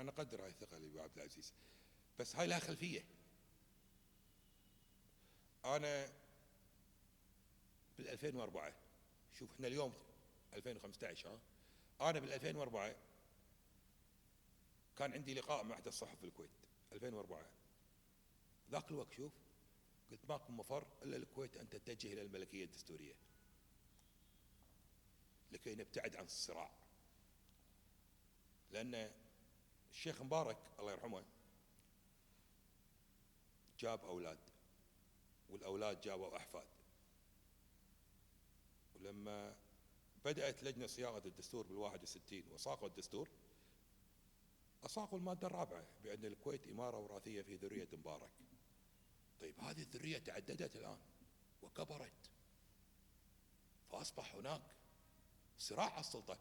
انا اقدر هاي الثقه اللي ابو عبد العزيز، بس هاي لها خلفيه. انا بال 2004، شوف احنا اليوم 2015، انا بال 2004 كان عندي لقاء مع احد الصحف في الكويت 2004. ذاك الوقت شوف قلت ماكو مفر الا الكويت ان تتجه الى الملكيه الدستوريه لكي نبتعد عن الصراع. لان الشيخ مبارك الله يرحمه جاب اولاد، والاولاد جابوا احفاد، ولما بدات لجنه صياغه الدستور بال61 وصاغوا الدستور، اصاغوا الماده الرابعه بان الكويت اماره وراثيه في ذريه مبارك. طيب هذه الذريه تعددت الان وكبرت، فاصبح هناك صراع على السلطه،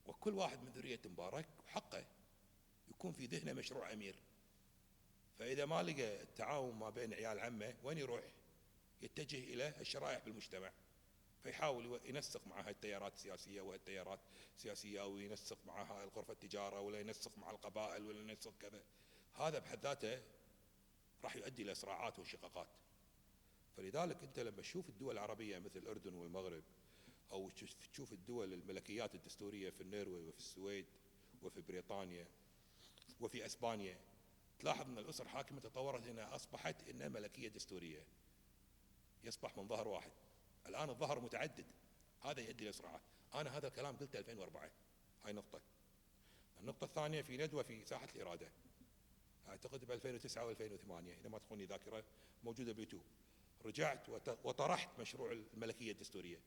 وكل واحد من ذريه مبارك حقه يكون في ذهنه مشروع امير. فاذا ما لقى التعاون ما بين عيال عمه وين يروح؟ يتجه الى الشرائح بالمجتمع، فيحاول ينسق مع هاي التيارات السياسيه وهالتيارات السياسيه، او ينسق مع هاي الغرفه التجاره، ولا ينسق مع القبائل، ولا ينسق كذا. هذا بحد ذاته راح يؤدي الى صراعات وانشقاقات. فلذلك انت لما تشوف الدول العربيه مثل الاردن والمغرب، او تشوف الدول الملكيات الدستوريه في النرويج وفي السويد وفي بريطانيا وفي اسبانيا، تلاحظ ان الاسر الحاكمه تطورت انها اصبحت انها ملكيه دستوريه، يصبح من ظهر واحد. الان الظهر متعدد، هذا يؤدي الى صراعات. انا هذا الكلام قلته 2004. هاي نقطه. النقطه الثانيه في ندوه في ساحه الاراده، اعتقد ب 2009 و2008 اذا ما تخوني ذاكره، موجوده بيوتيوب. رجعت وطرحت مشروع الملكيه الدستوريه.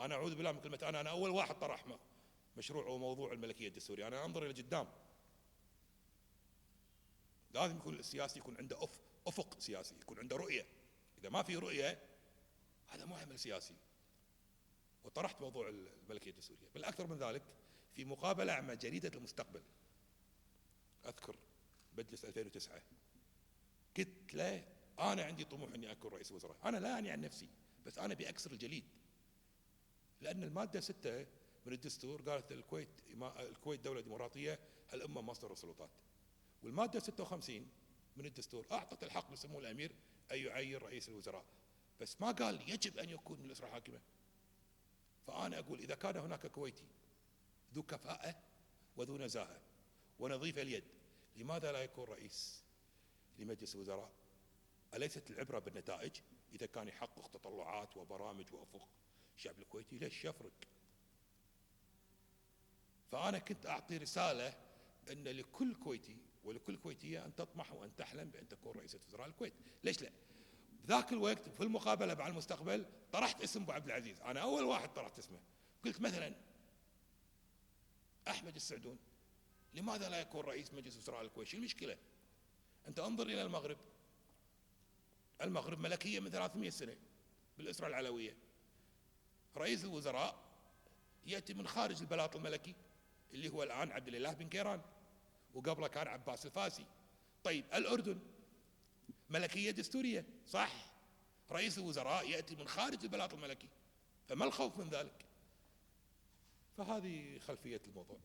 انا اعوذ بالله من كلمه انا اول واحد طرح مشروع وموضوع الملكيه الدستوريه. انا انظر الى قدام. لازم يكون السياسي يكون عنده افق سياسي، يكون عنده رؤيه. اذا ما في رؤيه هذا مو عمل سياسي. وطرحت موضوع الملكيه الدستوريه. بل اكثر من ذلك، في مقابله مع جريده المستقبل، اذكر مجلس 2009، قلت له انا عندي طموح اني اكون رئيس وزراء. انا لا اعني عن نفسي، بس انا بأكسر الجليد. لان الماده 6 من الدستور قالت الكويت دوله ديمقراطيه، الامه مصدر السلطات. والماده 56 من الدستور اعطت الحق لسمو الامير ان يعين رئيس الوزراء، بس ما قال يجب ان يكون من الاسره الحاكمه. فانا اقول اذا كان هناك كويتي ذو كفاءه وذو نزاهه ونظيف اليد، لماذا لا يكون رئيس لمجلس الوزراء؟ أليست العبرة بالنتائج؟ إذا كان يحقق تطلعات وبرامج وأفق الشعب الكويتي، ليش يفرق؟ فأنا كنت أعطي رسالة أن لكل كويتي ولكل كويتية أن تطمح وأن تحلم بأن تكون رئيسة وزراء الكويت. ليش لا؟ ذاك الوقت في المقابلة مع المستقبل طرحت اسم أبو عبد العزيز، أنا أول واحد طرحت اسمه. قلت مثلا أحمد السعدون لماذا لا يكون رئيس مجلس وزراء الكويت؟ شو المشكلة؟ أنت انظر إلى المغرب. المغرب ملكية من 300 سنة بالأسرة العلوية. رئيس الوزراء يأتي من خارج البلاط الملكي اللي هو الآن عبد الإله بن كيران، وقبله كان عباس الفاسي. طيب الأردن ملكية دستورية صح، رئيس الوزراء يأتي من خارج البلاط الملكي، فما الخوف من ذلك؟ فهذه خلفية الموضوع.